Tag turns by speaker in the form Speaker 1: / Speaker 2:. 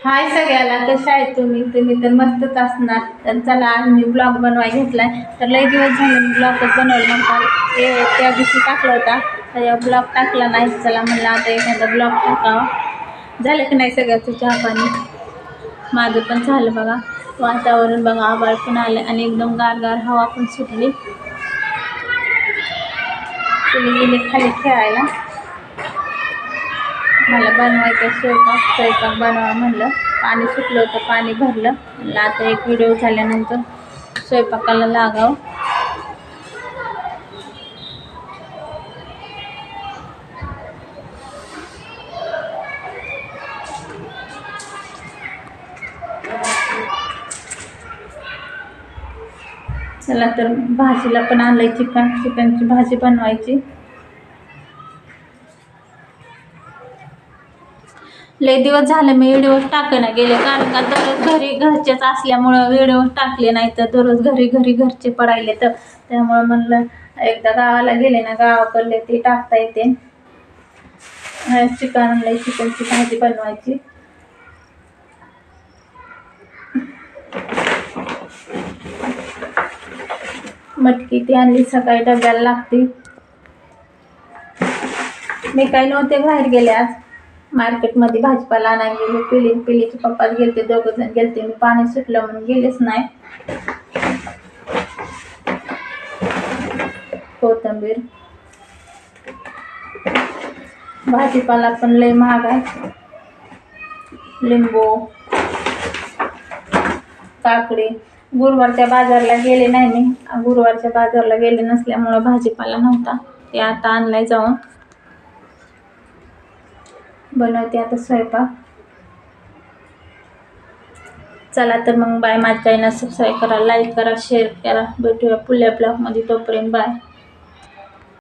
Speaker 1: हाय सगळ्याला, कशा आहे तुम्ही तर मस्तच असणार. तर चला, आज मी ब्लॉग बनवायला घेतलाय. तर लई दिवस झाले मी ब्लॉगच बनवलं नव्हता. ते त्या दिवशी टाकला होता, तर ब्लॉग टाकला नाही. चला म्हणलं आता एखादा ब्लॉग टाकावा. झालं की नाही सगळ्याचं चहा पाणी? माझं पण झालं बघा. वातावरण बघा, आभाळ पण आलं आणि एकदम गारगार हवा पण सुटली. तुम्ही गेले खाली खेळायला. मला बनवायचं स्वयंपाक बनवा म्हणलं. पाणी सुटलं होतं, पाणी भरलं. म्हणलं आता एक व्हिडिओ झाल्यानंतर स्वयंपाकाला लागावं. चला, तर भाजीला पण आणलंय चिकनची भाजी बनवायची. लय दिवस झाले मी व्हिडिओ टाकणं गेले, कारण का दररोज घरचेच असल्यामुळं व्हिडिओ टाकले नाही. तर दररोज घरी घरचे पडायले, तर त्यामुळं म्हणलं एकदा गावाला गेले ना, गावाकडले ते टाकता येते. चिकन आणलंय, चिकनची भाजी बनवायची. मटकी ती आणली, सकाळी डब्याला लागते. मी काही नव्हते बाहेर गेले आज. मार्केटमध्ये भाजीपाला आणायला गेले. पिलीचे पप्पा गेलते, दोघं जण गेलते. मी पाणी सुटलं म्हणून गेलेच नाही. कोथिंबीर, भाजीपाला पण लय महाग आहे. लिंबू, काकडी. गुरुवारच्या बाजारला गेले नाही मी. गुरुवारच्या बाजारला गेले नसल्यामुळं भाजीपाला नव्हता. ते आता आणलाय जाऊन. बनवते आता स्वयंपाक. चला तर मग बाय. माझ्या चॅनल सबस्क्राईब करा, लाईक करा, शेअर करा. भेटूया पुढल्या ब्लॉगमध्ये. तोपर्यंत बाय.